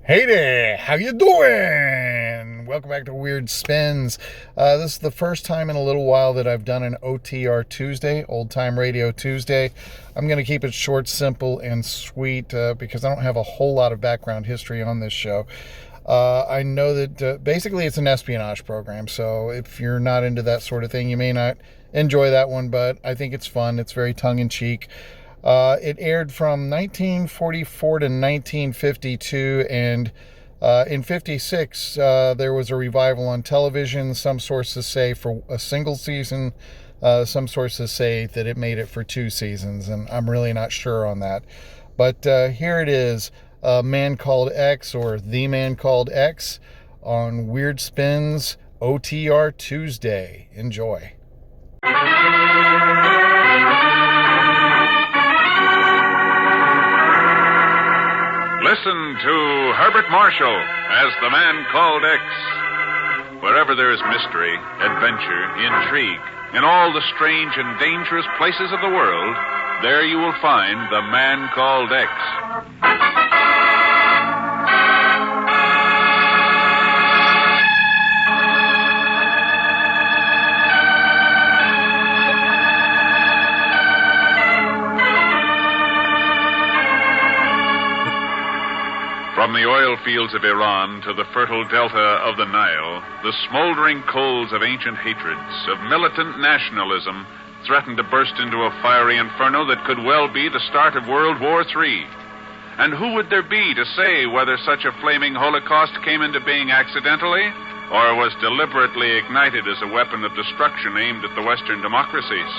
Hey there, how you doing? Welcome back to Weird Spins. This is the first time in a little while that I've done an OTR Tuesday, Old Time Radio Tuesday. I'm going to keep it short, simple, and sweet because I don't have a whole lot of background history on this show. I know that basically it's an espionage program, so if you're not into that sort of thing, you may not enjoy that one, but I think it's fun. It's very tongue-in-cheek. It aired from 1944 to 1952, and in 56, there was a revival on television. Some sources say for a single season. Some sources say that it made it for 2 seasons, and I'm really not sure on that. But here it is, A Man Called X, or The Man Called X, on Weird Spins OTR Tuesday. Enjoy. Listen to Herbert Marshall as The Man Called X. Wherever there is mystery, adventure, intrigue, in all the strange and dangerous places of the world, there you will find The Man Called X. From the oil fields of Iran to the fertile delta of the Nile, the smoldering coals of ancient hatreds, of militant nationalism, threatened to burst into a fiery inferno that could well be the start of World War III. And who would there be to say whether such a flaming holocaust came into being accidentally or was deliberately ignited as a weapon of destruction aimed at the Western democracies?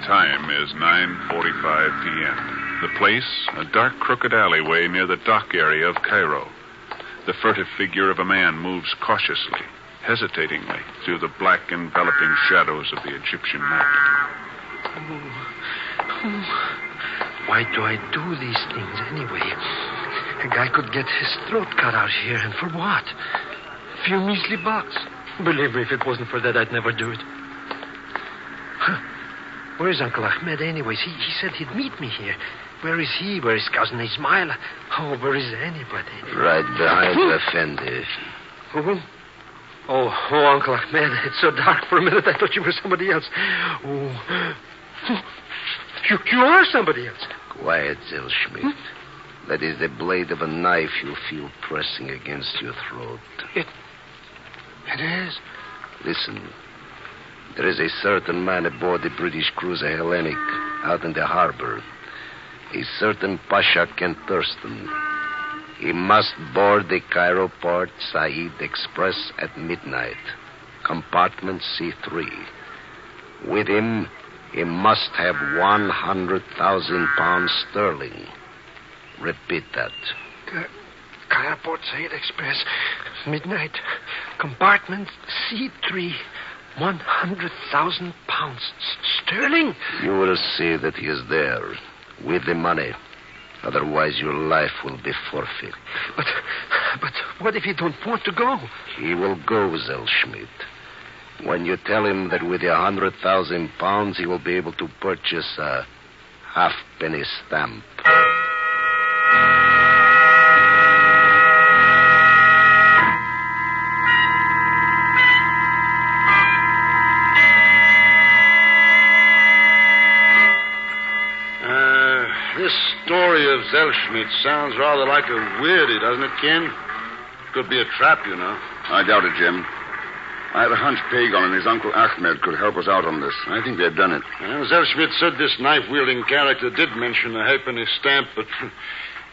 Time is 9:45 p.m. The place, a dark, crooked alleyway near the dock area of Cairo. The furtive figure of a man moves cautiously, hesitatingly, through the black, enveloping shadows of the Egyptian night. Why do I do these things anyway? A guy could get his throat cut out here, and for what? A few measly bucks. Believe me, if it wasn't for that, I'd never do it. Where's Uncle Ahmed anyways? He said he'd meet me here. Where is he? Where is Cousin Ismail? Oh, where is anybody? Right behind the Effendi. Who? Oh, Uncle Ahmed, it's so dark for a minute I thought you were somebody else. Oh, you are somebody else. Quiet, Zellschmidt. That is the blade of a knife you feel pressing against your throat. It is? Listen. There is a certain man aboard the British cruiser Hellenic out in the harbor. A certain Pasha Kent Thurston. He must board the Cairo Port Said Express at midnight. Compartment C3. With him, he must have 100,000 pounds sterling. Repeat that. Cairo Port Said Express. Midnight. Compartment C3. 100,000 pounds sterling? You will see that he is there with the money. Otherwise, your life will be forfeit. But what if he don't want to go? He will go, Zellschmidt. When you tell him that with 100,000 pounds, he will be able to purchase a halfpenny stamp. This story of Zellschmidt sounds rather like a weirdie, doesn't it, Ken? Could be a trap, you know. I doubt it, Jim. I had a hunch Pagon and his uncle Ahmed could help us out on this. I think they've done it. Well, Zellschmidt said this knife-wielding character did mention a halfpenny stamp, but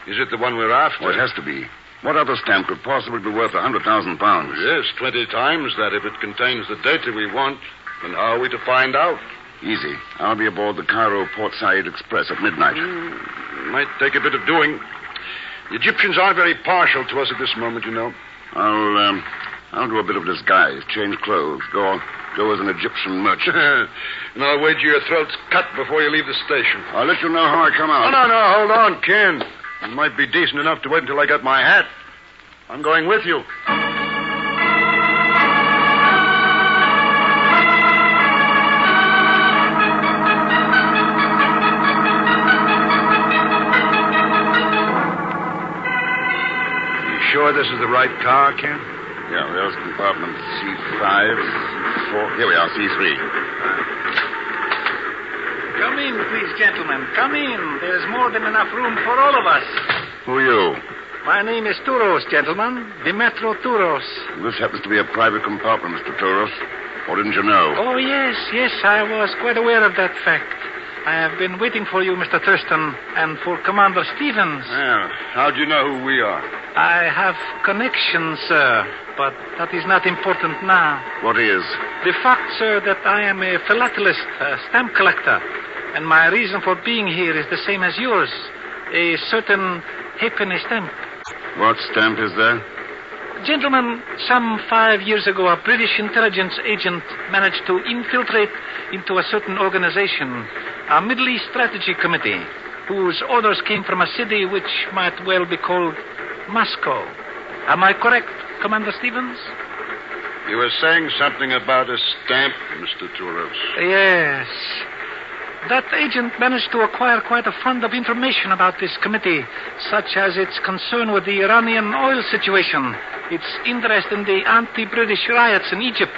is it the one we're after? Well, it has to be. What other stamp could possibly be worth 100,000 pounds? Yes, 20 times that if it contains the data we want. And how are we to find out? Easy. I'll be aboard the Cairo Port Said Express at midnight. Might take a bit of doing. The Egyptians aren't very partial to us at this moment, you know. I'll do a bit of disguise, change clothes, go as an Egyptian merchant. And I'll wager your throat's cut before you leave the station. I'll let you know how I come out. No, hold on, Ken. You might be decent enough to wait until I get my hat. I'm going with you. this is the right car, Ken? Yeah, there's compartment C5, C4. Here we are, C3. Come in, please, gentlemen. Come in. There's more than enough room for all of us. Who are you? My name is Touros, gentlemen. Dimetro Touros. This happens to be a private compartment, Mr. Touros. Or didn't you know? Oh, yes, I was quite aware of that fact. I have been waiting for you, Mr. Thurston, and for Commander Stevens. Yeah. How'd you know who we are? I have connections, sir, but that is not important now. What is? The fact, sir, that I am a philatelist, a stamp collector, and my reason for being here is the same as yours. A certain halfpenny stamp. What stamp is that? Gentlemen, some 5 years ago, a British intelligence agent managed to infiltrate into a certain organization, a Middle East Strategy Committee, whose orders came from a city which might well be called Moscow. Am I correct, Commander Stevens? You were saying something about a stamp, Mr. Touros. Yes. That agent managed to acquire quite a fund of information about this committee, such as its concern with the Iranian oil situation, its interest in the anti-British riots in Egypt,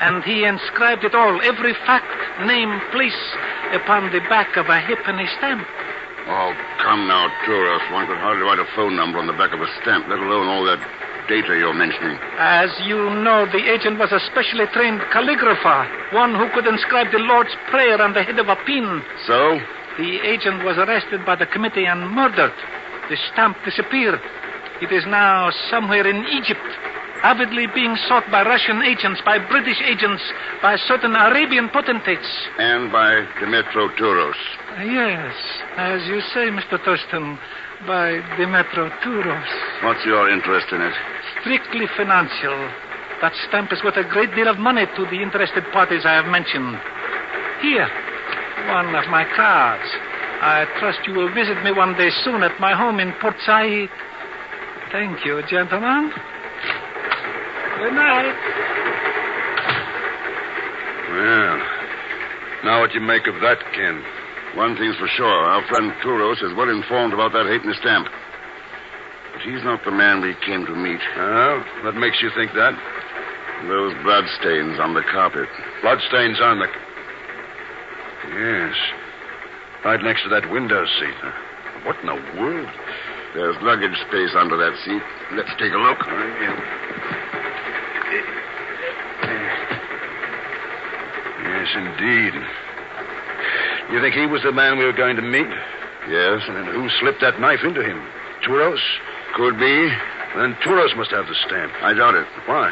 and he inscribed it all, every fact, name, place, upon the back of a halfpenny stamp. Oh, come now, Touros. One could hardly write a phone number on the back of a stamp, let alone all that data you're mentioning. As you know, the agent was a specially trained calligrapher, one who could inscribe the Lord's Prayer on the head of a pin. So? The agent was arrested by the committee and murdered. The stamp disappeared. It is now somewhere in Egypt, avidly being sought by Russian agents, by British agents, by certain Arabian potentates. And by Dimetro Touros. Yes, as you say, Mr. Thurston, by Dimetro Touros. What's your interest in it? Strictly financial. That stamp is worth a great deal of money to the interested parties I have mentioned. Here, one of my cards. I trust you will visit me one day soon at my home in Port Said. Thank you, gentlemen. Good night. Well, now what you make of that, Ken? One thing's for sure. Our friend Touros is well informed about that halfpenny stamp. But he's not the man we came to meet. Oh, what makes you think that? Those bloodstains on the carpet. Bloodstains on the... Yes. Right next to that window seat. What in the world? There's luggage space under that seat. Let's take a look. Yes, indeed. You think he was the man we were going to meet? Yes. And then who slipped that knife into him? Touros? Could be. Then Touros must have the stamp. I doubt it. Why?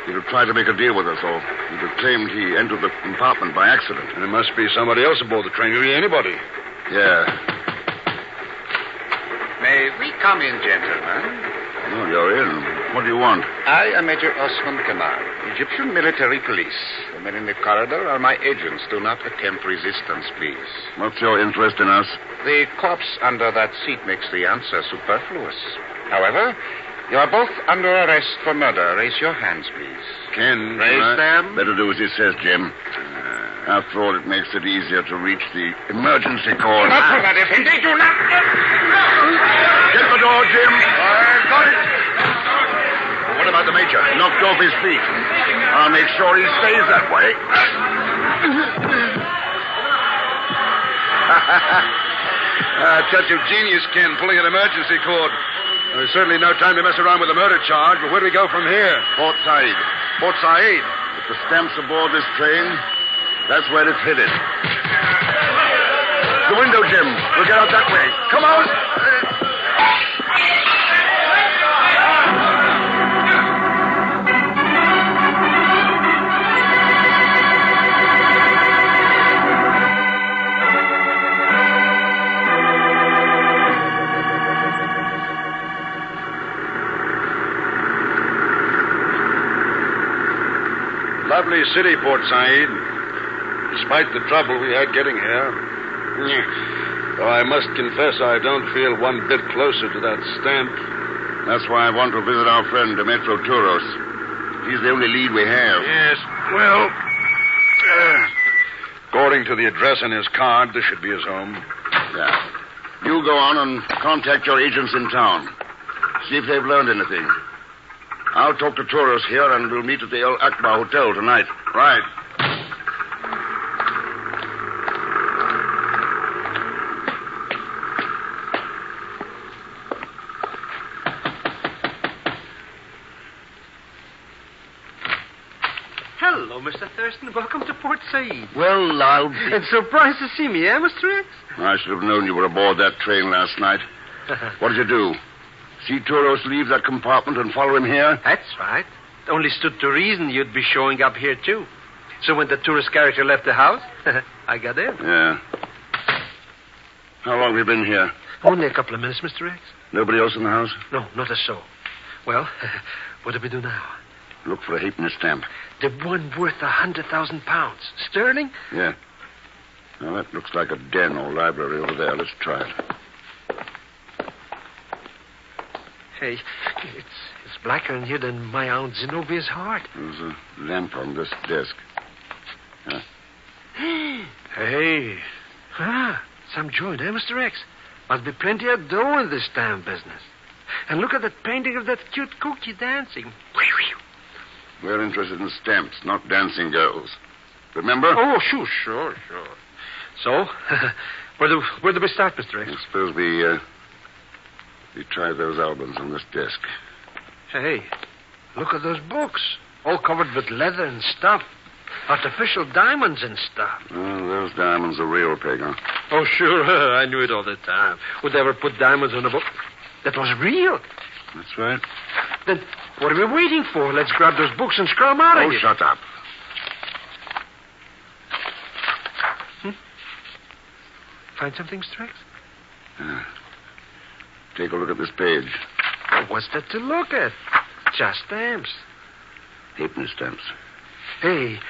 He'd have tried to make a deal with us, or he'd have claimed he entered the compartment by accident. And there must be somebody else aboard the train. Could be anybody. Yeah. May we come in, gentlemen? Oh, you're in. What do you want? I am Major Osman Kamal, Egyptian military police. The men in the corridor are my agents. Do not attempt resistance, please. What's your interest in us? The corpse under that seat makes the answer superfluous. However, you are both under arrest for murder. Raise your hands, please. Ken, raise them. Better do as he says, Jim. After all, it makes it easier to reach the emergency cord. Not for that, Effendi. Do not. Get the door, Jim. Got it. What about the major? Knocked off his feet. I'll make sure he stays that way. Touch of genius, Ken, pulling an emergency cord. There's certainly no time to mess around with a murder charge, but where do we go from here? Port Said. Port Said? If the stamp's aboard this train, that's where it's headed. The window, Jim. We'll get out that way. Come on. Lovely city, Port Said. Despite the trouble we had getting here. Though I must confess I don't feel one bit closer to that stamp. That's why I want to visit our friend, Dimetro Touros. He's the only lead we have. Yes, well... according to the address on his card, this should be his home. Yeah. You go on and contact your agents in town. See if they've learned anything. I'll talk to Toros here, and we'll meet at the El Akbar Hotel tonight. Right. Hello, Mr. Thurston. Welcome to Port Said. Well, I'll be... And surprised to see me, eh, Mr. X? I should have known you were aboard that train last night. What did you do? See Toros leave that compartment and follow him here? That's right. Only stood to reason you'd be showing up here, too. So when the tourist character left the house, I got in. Yeah. How long have you been here? Only a couple of minutes, Mr. X. Nobody else in the house? No, not a soul. Well, what do we do now? Look for a halfpenny stamp. The one worth 100,000 pounds. Sterling? Yeah. Now, that looks like a den or library over there. Let's try it. Hey, it's blacker in here than my Aunt Zenobia's heart. There's a lamp on this desk. Huh? Hey. Some joint, eh, Mr. X? Must be plenty of dough in this damn business. And look at that painting of that cute cookie dancing. We're interested in stamps, not dancing girls. Remember? Oh, sure. So, where do we start, Mr. X? I suppose we try those albums on this desk. Hey, look at those books. All covered with leather and stuff. Artificial diamonds and stuff. Oh, those diamonds are real, Peg, huh? Oh, sure. I knew it all the time. Would they ever put diamonds on a book that was real? That's right. Then what are we waiting for? Let's grab those books and scrum out of here. Shut up. Find something, Mr. X? Take a look at this page. What's that to look at? Just stamps. Halfpenny stamps. Hey,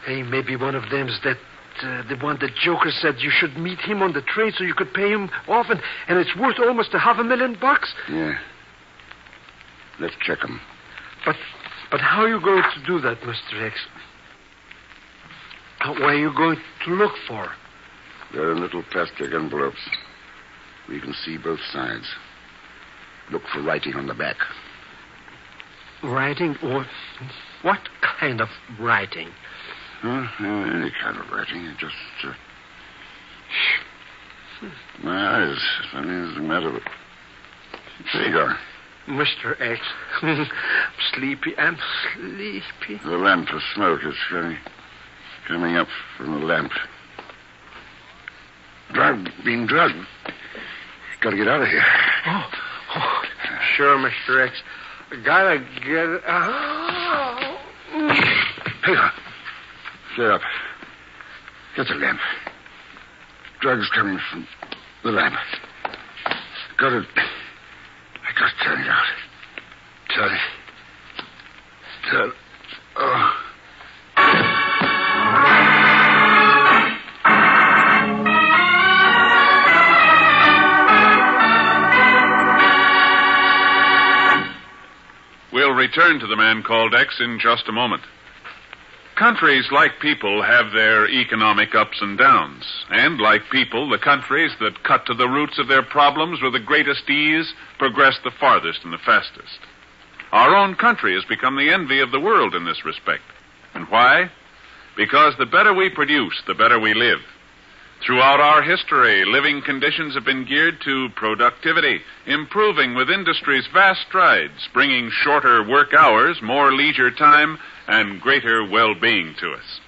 maybe one of them's that the one that Joker said you should meet him on the train so you could pay him off, and it's worth almost $500,000. Yeah. Let's check them. But how are you going to do that, Mr. X? What are you going to look for? They're in little plastic envelopes. We can see both sides. Look for writing on the back. Writing? What kind of writing? Any kind of writing. Just... My eyes. Something's the matter with... There you are. Mr. X. I'm sleepy. The lamp of smoke is coming up from the lamp. Being drugged. Got to get out of here. Oh. Sure, Mr. X. Gotta get... Hang on. Stay up. Get the lamp. Drugs coming from the lamp. I got to turn it out. Turn it. Oh. We'll return to the man called X in just a moment. Countries, like people, have their economic ups and downs. And like people, the countries that cut to the roots of their problems with the greatest ease progress the farthest and the fastest. Our own country has become the envy of the world in this respect. And why? Because the better we produce, the better we live. Throughout our history, living conditions have been geared to productivity, improving with industry's vast strides, bringing shorter work hours, more leisure time, and greater well-being to us.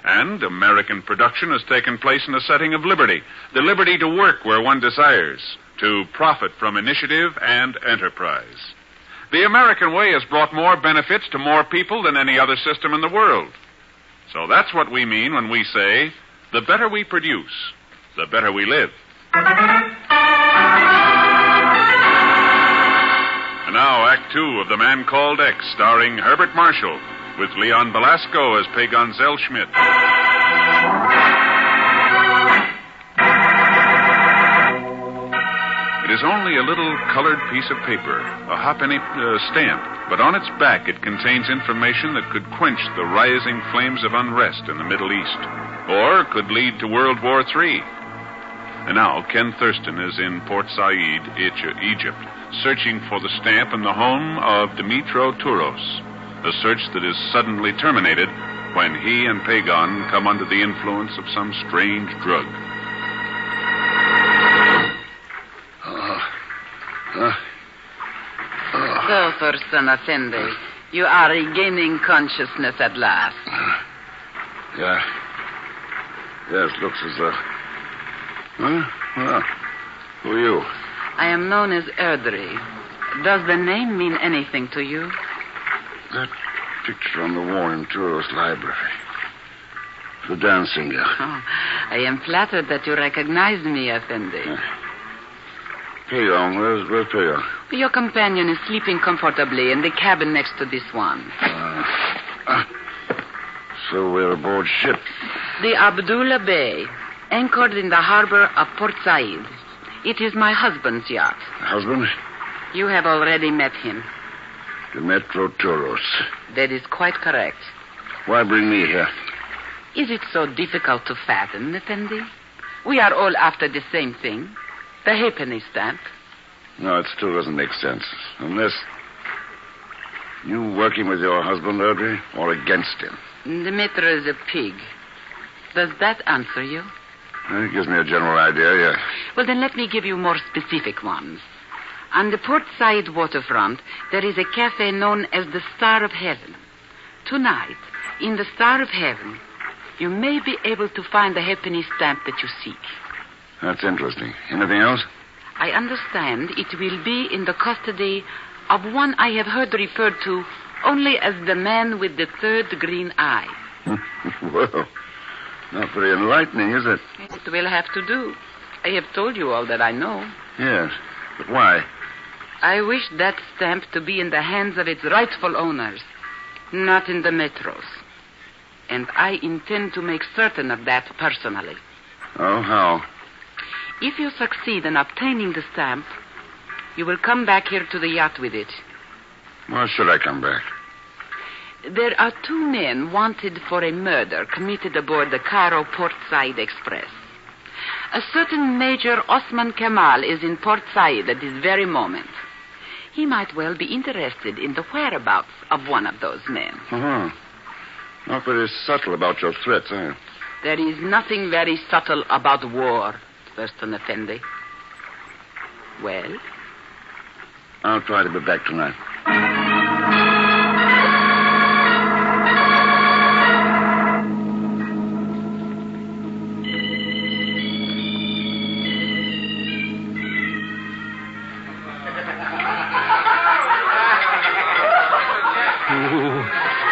And American production has taken place in a setting of liberty, the liberty to work where one desires, to profit from initiative and enterprise. The American way has brought more benefits to more people than any other system in the world. So that's what we mean when we say, the better we produce, the better we live. And now, Act Two of The Man Called X, starring Herbert Marshall, with Leon Belasco as Peg Zellschmidt. It is only a little colored piece of paper, a halfpenny stamp, but on its back it contains information that could quench the rising flames of unrest in the Middle East, or could lead to World War III. And now Ken Thurston is in Port Said, Egypt, searching for the stamp in the home of Dimitro Touros. A search that is suddenly terminated when he and Pagon come under the influence of some strange drug. So, Thurston Effendi, you are regaining consciousness at last. Yeah. Yes, looks as though. Huh? Well, who are you? I am known as Erdry. Does the name mean anything to you? That picture on the wall in Touros' library. The dancing girl. Oh, I am flattered that you recognize me, Effendi. Payon, where's Payon? Your companion is sleeping comfortably in the cabin next to this one. So we're aboard ship. The Abdullah Bay, anchored in the harbor of Port Said. It is my husband's yacht. Husband? You have already met him. Dimitro Touros. That is quite correct. Why bring me here? Is it so difficult to fathom, Effendi? We are all after the same thing. The halfpenny stamp. No, it still doesn't make sense. Unless you working with your husband, Audrey, or against him. Dimitro is a pig. Does that answer you? It gives me a general idea, yeah. Well, then let me give you more specific ones. On the Port Said waterfront, there is a cafe known as the Star of Heaven. Tonight, in the Star of Heaven, you may be able to find the halfpenny stamp that you seek. That's interesting. Anything else? I understand it will be in the custody of one I have heard referred to only as the man with the third green eye. Well, not very enlightening, is it? It will have to do. I have told you all that I know. Yes, but why? I wish that stamp to be in the hands of its rightful owners, not in the Metro's. And I intend to make certain of that personally. Oh, how? If you succeed in obtaining the stamp, you will come back here to the yacht with it. Why should I come back? There are 2 men wanted for a murder committed aboard the Cairo Port Said Express. A certain Major Osman Kamal is in Port Said at this very moment. He might well be interested in the whereabouts of one of those men. Uh-huh. Not very subtle about your threats, eh? There is nothing very subtle about war, Thurston Effendi. Well? I'll try to be back tonight.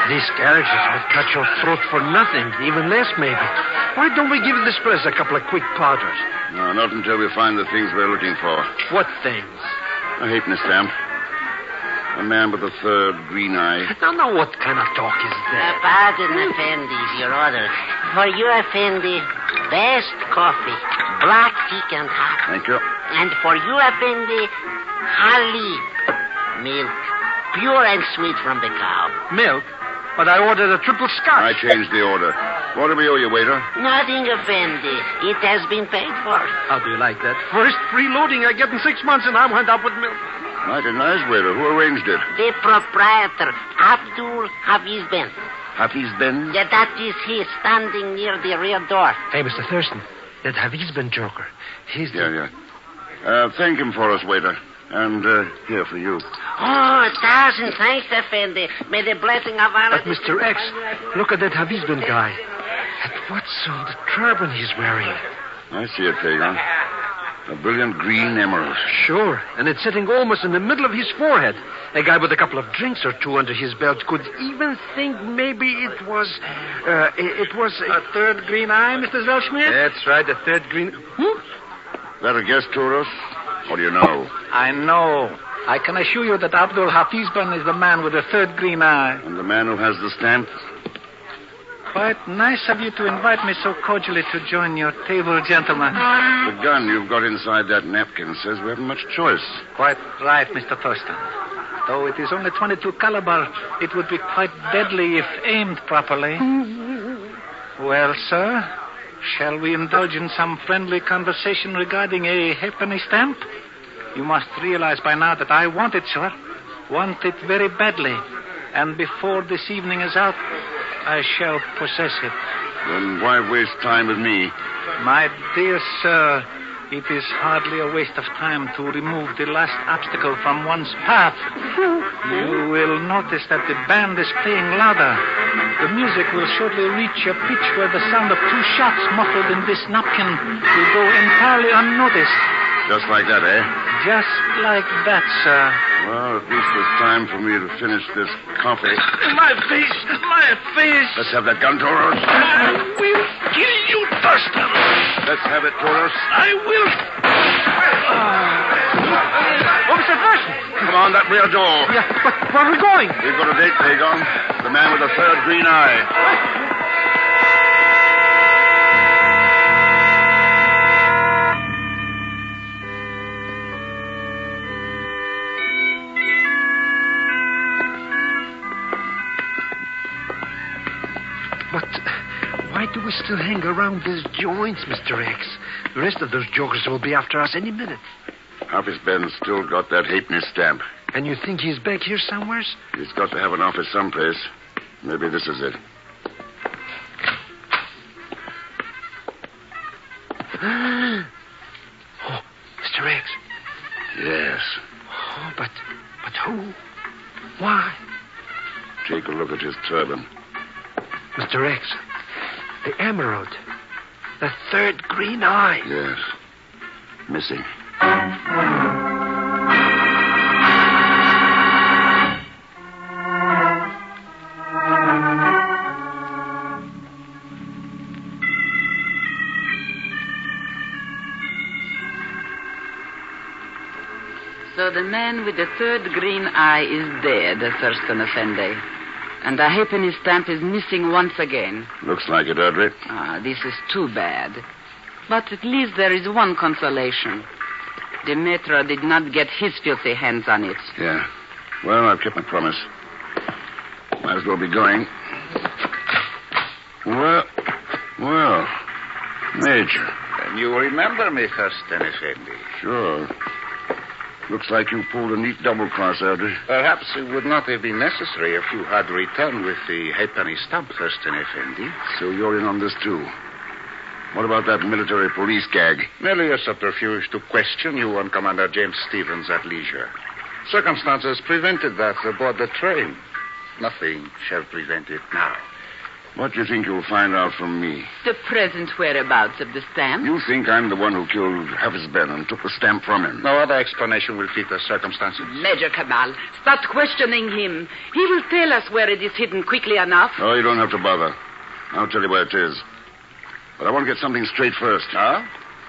These carriages would cut your throat for nothing, even less maybe. Why don't we give this press a couple of quick powders? No, not until we find the things we're looking for. What things? A halfpenny stamp. A man with a third green eye. Now, what kind of talk is that? Pardon, Effendi, your order. For you, Effendi, best coffee, black, thick, and hot. Thank you. And for you, Effendi, Halib, milk, pure and sweet from the cow. Milk? But I ordered a triple scotch. I changed the order. What do we owe you, waiter? Nothing, Effendi. It has been paid for. How do you like that? First free loading I get in 6 months, and I went up with milk. Mighty nice, waiter. Who arranged it? The proprietor, Abdul Hafiz Ben. Hafiz Ben? Yeah, that is he, standing near the rear door. Hey, Mr. Thurston, that Hafiz Ben joker. He's the... Yeah. Thank him for us, waiter. And here for you. Oh, 1,000 thanks, Effendi. May the blessing of Allah... But, Mr. X, look at that Hafiz Ben guy. And what's on the turban he's wearing? I see it, Pagan. A brilliant green emerald. Sure, and it's sitting almost in the middle of his forehead. A guy with a couple of drinks or 2 under his belt could even think maybe it was... A third green eye, Mr. Zellschmidt? That's right, a third green... That a guess, Touros? Or do you know? I know. I can assure you that Abdul Hafizban is the man with the third green eye. And the man who has the stamp? Quite nice of you to invite me so cordially to join your table, gentlemen. The gun you've got inside that napkin says we haven't much choice. Quite right, Mr. Thurston. Though it is only .22 caliber, it would be quite deadly if aimed properly. Well, sir, Shall we indulge in some friendly conversation regarding a halfpenny stamp? You must realize by now that I want it, sir. Want it very badly. And before this evening is out, I shall possess it. Then why waste time with me? My dear sir, it is hardly a waste of time to remove the last obstacle from one's path. You will notice that the band is playing louder. The music will shortly reach a pitch where the sound of 2 shots muffled in this napkin will go entirely unnoticed. Just like that, eh? Just like that, sir. Well, at least there's time for me to finish this coffee. My face! My face! Let's have that gun, Toros. I will kill you, Docion. Let's have it, Toros. I will. Oh, Mr. Docion. Come on, that rear door. Yeah, but where are we going? We've got a date, Dagon. The man with the 3rd green eye. But why do we still hang around these joints, Mr. X? The rest of those jokers will be after us any minute. Hafiz Ben's still got that halfpenny stamp. And you think he's back here somewhere? He's got to have an office someplace. Maybe this is it. Oh, Mr. X. Yes. Oh, but who? Why? Take a look at his turban. Mr. X, the emerald. The 3rd green eye. Yes. Missing. So the man with the 3rd green eye is dead, Thurston Effendi. And the halfpenny stamp is missing once again. Looks like it, Audrey. This is too bad. But at least there is one consolation. Demetra did not get his filthy hands on it. Yeah. Well, I've kept my promise. Might as well be going. Well, Major. And you remember me, Thurston Effendi? Sure. Looks like you pulled a neat double cross, Audrey. Perhaps it would not have been necessary if you had returned with the halfpenny stamp, Thurston Effendi. So you're in on this, too. What about that military police gag? Merely a subterfuge to question you and Commander James Stevens at leisure. Circumstances prevented that aboard the train. Nothing shall prevent it now. What do you think you'll find out from me? The present whereabouts of the stamp? You think I'm the one who killed Hafiz Ben and took the stamp from him? No other explanation will fit the circumstances. Major Kamal, start questioning him. He will tell us where it is hidden quickly enough. Oh, you don't have to bother. I'll tell you where it is. But I want to get something straight first. Huh?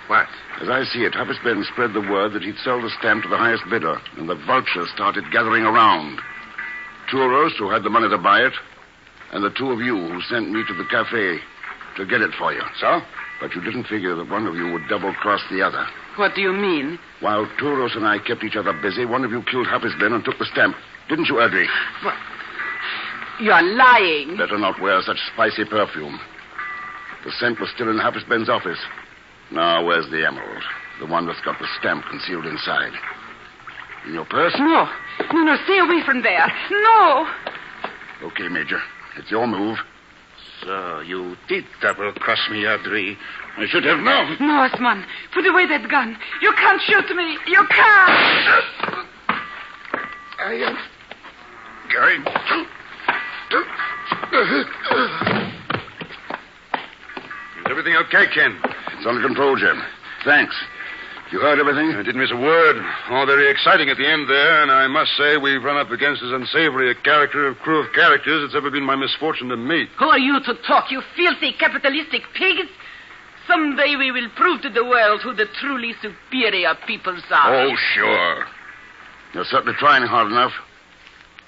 What? As I see it, Hafiz Ben spread the word that he'd sell the stamp to the highest bidder, and the vultures started gathering around. Tourists who had the money to buy it, and the 2 of you who sent me to the cafe to get it for you. So? But you didn't figure that one of you would double-cross the other. What do you mean? While Touros and I kept each other busy, one of you killed Hafiz Ben and took the stamp. Didn't you, Audrey? What? You're lying. Better not wear such spicy perfume. The scent was still in Hafiz Ben's office. Now, where's the emerald? The one that's got the stamp concealed inside. In your purse? No, stay away from there. No. Okay, Major. It's your move. So you did double-cross me, Audrey. I should have known. No, Osman. Put away that gun. You can't shoot me. You can't. I am going to... Is everything okay, Ken? It's under control, Jim. Thanks. You heard everything? I didn't miss a word. All very exciting at the end there, and I must say we've run up against as unsavory a crew of characters it's ever been my misfortune to meet. Who are you to talk, you filthy capitalistic pigs? Someday we will prove to the world who the truly superior peoples are. Oh, sure. You're certainly trying hard enough.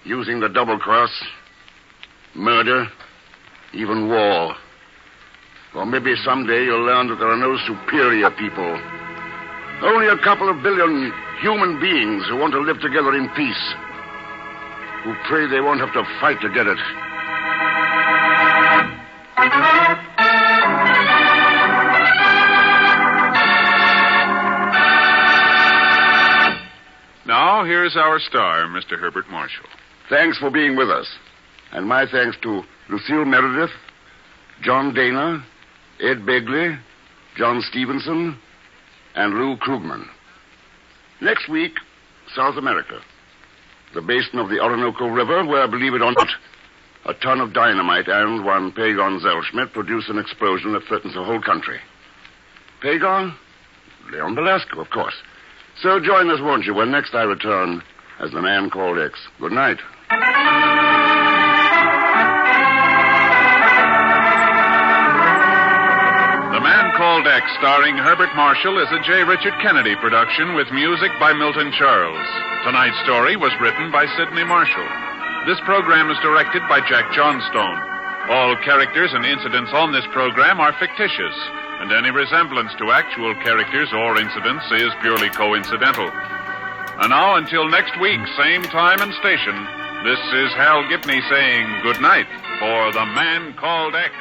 Using the double cross, murder, even war. Or maybe someday you'll learn that there are no superior people. Only a couple of billion human beings who want to live together in peace. Who pray they won't have to fight to get it. here's our star, Mr. Herbert Marshall. Thanks for being with us. And my thanks to Lucille Meredith, John Dana, Ed Begley, John Stevenson, and Lou Krugman. Next week, South America. The basin of the Orinoco River, where, believe it or not, a ton of dynamite and one Pagon Zellschmidt produce an explosion that threatens the whole country. Pagon? Leon Belasco, of course. So join us, won't you, when next I return as the Man Called X. Good night. The Man Called X, starring Herbert Marshall, is a J. Richard Kennedy production with music by Milton Charles. Tonight's story was written by Sidney Marshall. This program is directed by Jack Johnstone. All characters and incidents on this program are fictitious, and any resemblance to actual characters or incidents is purely coincidental. And now, until next week, same time and station, this is Hal Gibney saying good night for The Man Called X.